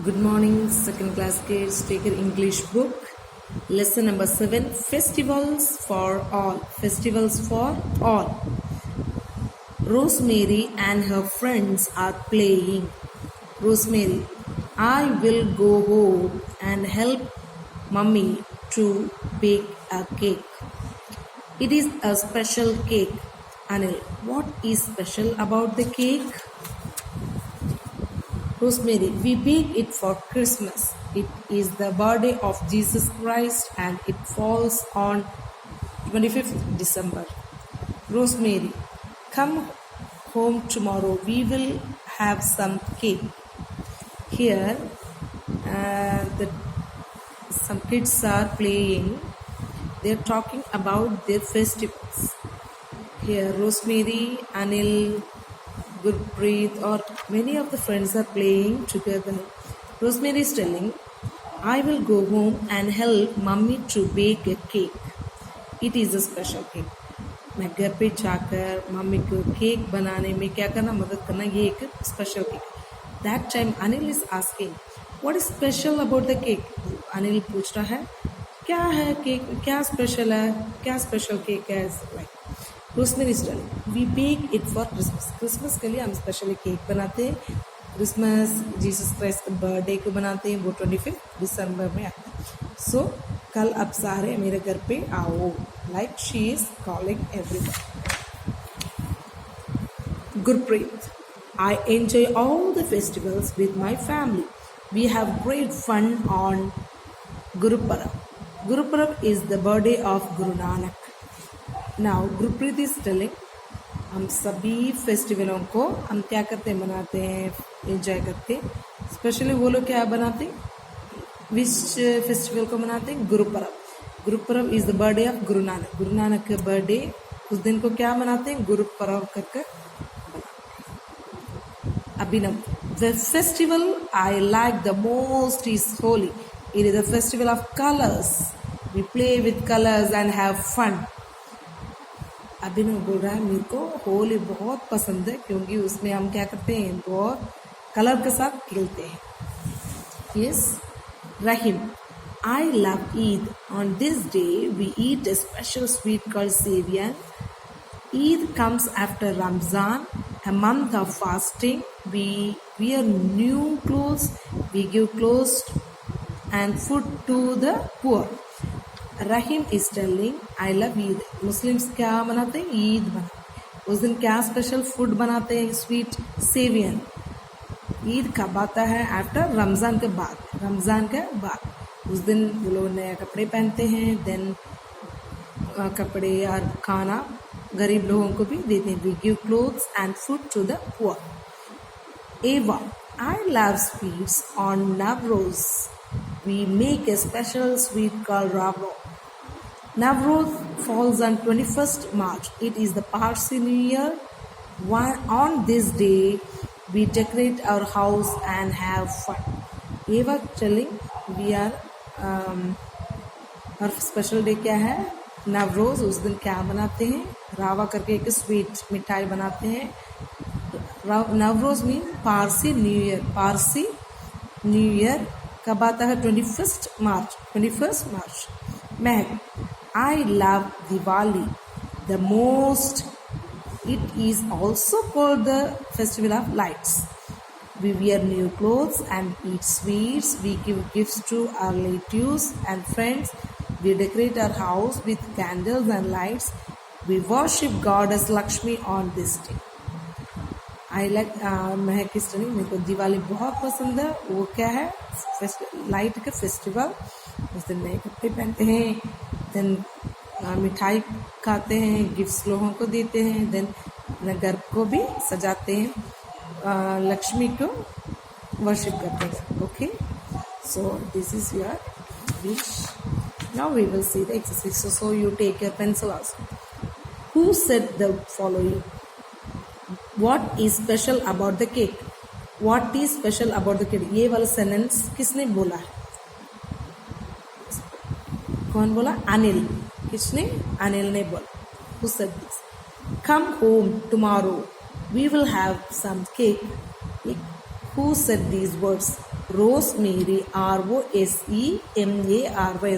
Good morning, second class kids. Take your English book. Lesson number 7, Festivals for All. Festivals for all. Rosemary and her friends are playing. Rosemary, I will go home and help Mummy to bake a cake. It is a special cake. Anil, what is special about the cake? Rosemary, we bake it for Christmas. It is the birthday of Jesus Christ and it falls on 25th December. Rosemary, come home tomorrow. We will have some cake. Here, some kids are playing. They are talking about their festivals. Here, Rosemary, Anil, Gurpreet or many of the friends are playing together. Rosemary is telling, I will go home and help Mummy to bake a cake. It is a special cake. मैं घर पे जाकर mummy को cake बनाने में क्या करना मदद करना ये एक special cake. That time Anil is asking, what is special about the cake? Anil पूछ रहा है क्या है केक क्या स्पेशल है क्या स्पेशल केक है. Rosemary is telling, we bake it for Christmas. Christmas के लिए हम स्पेशली केक बनाते हैं. क्रिसमस जीसस क्राइस्ट के बर्थडे को बनाते हैं. वो 25 दिसंबर में आता है. सो कल आप सारे मेरे घर पे आओ. Like she is calling everyone. Gurpreet, I enjoy all the festivals with my family. We have great fun on Guru Parab. Guru Parab is the birthday of Guru Nanak. Now Gurpreet is telling, हम सभी फेस्टिवलों को हम क्या करते हैं मनाते हैं enjoy करते हैं. स्पेशली वो लोग क्या बनाते हैं विच फेस्टिवल को मनाते हैं गुरु परब. गुरु परब is the birthday of Guru Nanak. Guru Nanak का बर्थडे उस दिन को क्या मनाते हैं गुरु परब करके. Abhinav, the festival I like the most is Holi. It is the festival of colours. We play with colours and have fun. Abhinav बोल रहा है मेरे को होली बहुत पसंद है क्योंकि उसमें हम क्या करते हैं बहुत कलर के साथ खेलते हैं. Yes. Rahim, I love Eid. On this day we eat a special sweet called seviyan. Eid comes after Ramzan, a month of fasting. We wear new clothes, we give clothes and food to the poor. Rahim is telling I love Eid. Muslims क्या मनाते हैं ईद बनाते हैं. उस दिन क्या special food बनाते हैं स्वीट सेवियन. ईद कब आता है आफ्टर रमज़ान के बाद. रमज़ान के बाद उस दिन वो लोग नए कपड़े पहनते हैं. देन कपड़े और खाना गरीब लोगों को भी देते हैं. We give clothes and food to the poor. Eva, I love sweets on Navroz. We make a special sweet called Ravo. Navroz falls on 21st March. It is the Parsi New Year. On this day, we decorate our house and have fun. Eva telling we are our special day क्या है नवरोज. उस दिन क्या बनाते हैं रावा करके एक sweet मिठाई बनाते हैं. Navroz mean Parsi new year. Parsi new year कब आता है 21st March. Mahak, I love Diwali the most. It is also called the festival of lights. We wear new clothes and eat sweets. We give gifts to our relatives and friends. We decorate our house with candles and lights. We worship goddess Lakshmi on this day. I like Mahak की story. मेरे को दिवाली बहुत पसंद है. वो क्या है light का फेस्टिवल. उस दिन नए कपड़े पहनते हैं. देन मिठाई खाते हैं. गिफ्ट्स लोगों को देते हैं. देन अपने घर को भी सजाते हैं. लक्ष्मी को वर्शिप करते हैं. Okay. So this is your wish. Now we will see the exercise. So you take your pencil also. Who said the following. What is special about the cake? What is special about the cake? ये वाला sentence किसने बोला है? कौन बोला? अनिल. किसने? अनिल ने बोला. Who said this? Come home tomorrow. We will have some cake. Who said these words? rosemary, rosemary,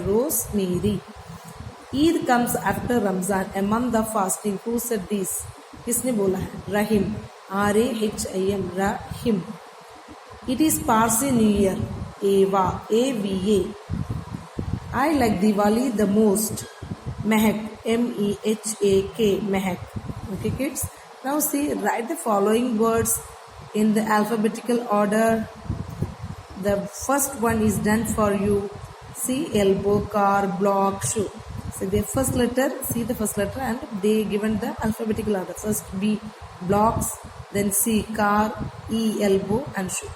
rosemary. Eid comes after Ramzan, a month of fasting. Who said this? किसने बोला है? Rahim, rahim, rahim. It is Parsi New Year, Ava, ava. I like Diwali the most. Mehak, mehak, mehak. Okay, kids. Now see, write the following words in the alphabetical order. The first one is done for you. See, elbow, car, block, shoe. So the first letter, see the first letter, and they given the alphabetical order. First B, blocks, then C, car, E, elbow, and shoe.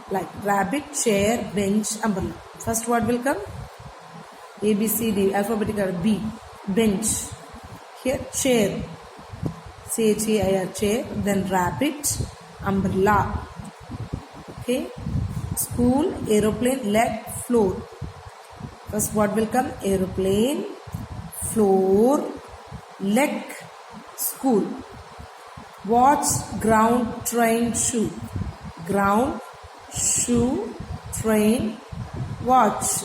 Like rabbit, chair, bench, umbrella. First word will come A, B, C, D, alphabetical order. B, bench. Here, chair, chair, chair. Then rabbit, umbrella. Okay. School, aeroplane, leg, floor. First word will come aeroplane, floor, leg, school. Watch, ground, train, shoe. Ground, shoe, train, watch.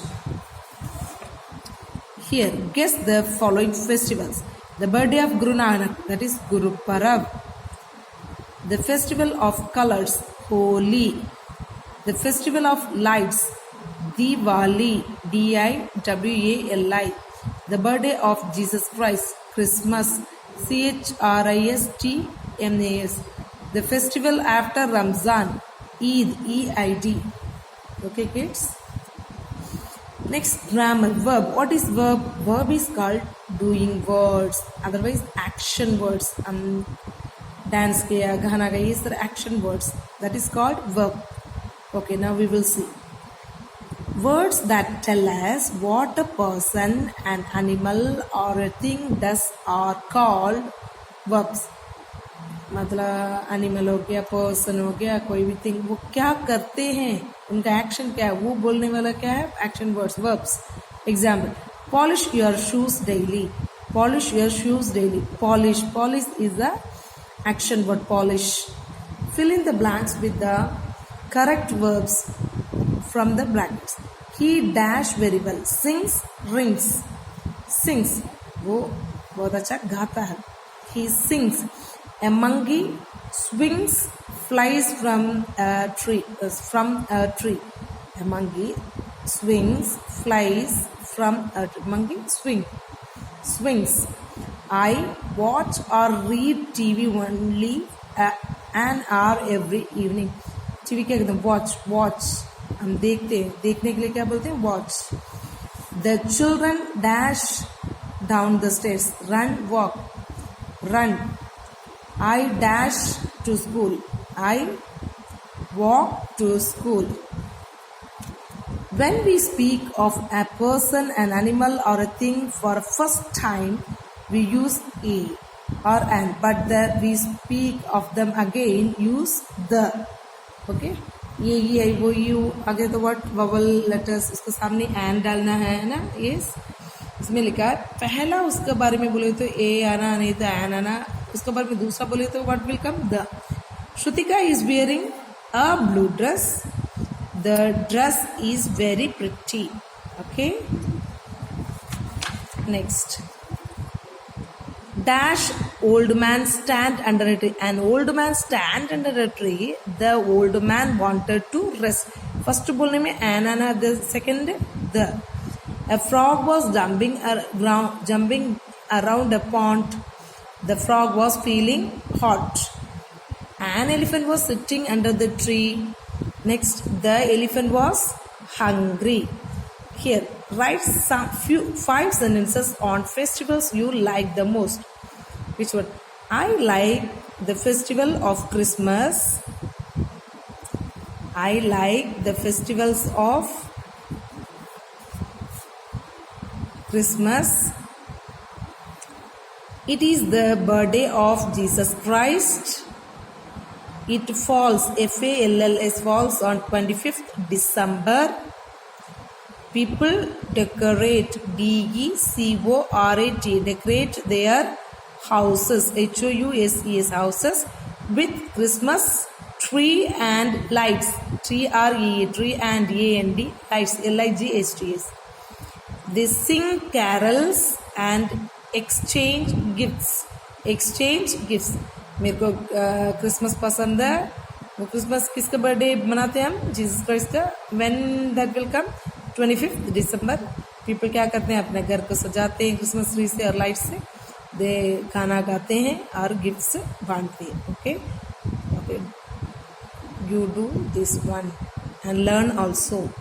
Here, guess the following festivals. The birthday of Guru Nanak, that is Guru Parab. The festival of colors, Holi. The festival of lights, Diwali, Diwali. The birthday of Jesus Christ, Christmas, Christmas. The festival after Ramzan, Eid, Eid. Okay, kids? Next, grammar, verb. What is verb? Verb is called doing words, otherwise action words. Dance kiya, gana gaya, these are action words. That is called verb. Okay, now we will see. Words that tell us what a person, an animal or a thing does are called verbs. मतलब animal हो गया, person हो गया, कोई भी thing, वो क्या करते हैं, उनका एक्शन क्या है, वो बोलने वाला क्या है, action words, verbs. Example, polish your shoes daily. Polish your shoes daily. Polish, polish is the action word, polish. Fill in the blanks with the correct verbs from the brackets. He dash very well. Sings, rings. Sings, वो बहुत अच्छा गाता है. He sings. A monkey swings, flies from a tree. A monkey swings, flies from a tree. Monkey swings. I watch or read TV only an hour every evening. TV क्या कहते हैं, watch. हम देखते हैं, देखने के लिए क्या बोलते हैं, watch. The children dash down the stairs. Run, walk, run. I dash to school. I walk to school. When we speak of a person, an animal or a thing for a first time, we use a or an, but we speak of them again, use the. Okay, ये आई वो you, आगे तो what ववल letters, उसके सामने N डालना है ना. Yes, इसमें लिखा है पहला उसके बारे में बोले तो ए आना, नहीं तो एन आना. उसके बारे में दूसरा बोले तो what will come, the. Shrutika is wearing a blue dress. The dress is very pretty. Okay, next. Dash, old man stand under a tree. An old man stand under a tree. The old man wanted to rest. First बोलने में an आना, the second the. A frog was jumping around a pond. The frog was feeling hot. An elephant was sitting under the tree. Next, the elephant was hungry. Here, write some 5 sentences on festivals you like the most. Which one? I like the festival of Christmas. I like the festivals of Christmas. It is the birthday of Jesus Christ. It falls, F-A-L-L-S, falls on 25th December. People decorate, D-E-C-O-R-A-T, decorate their houses, H-O-U-S-E-S, houses with Christmas tree and lights, TREE, tree and AND, lights, LIGHTS. They sing carols and exchange gifts. Exchange gifts. मेरे को Christmas पसंद है. वो Christmas किसका birthday मनाते हैं हम? Jesus Christ का. When that will come? 25th December. People क्या करते हैं? अपने घर को सजाते हैं क्रिसमस ट्री से और लाइट से. दे खाना खाते हैं और गिफ्ट्स बांटते हैं. Okay, you do this one and learn also.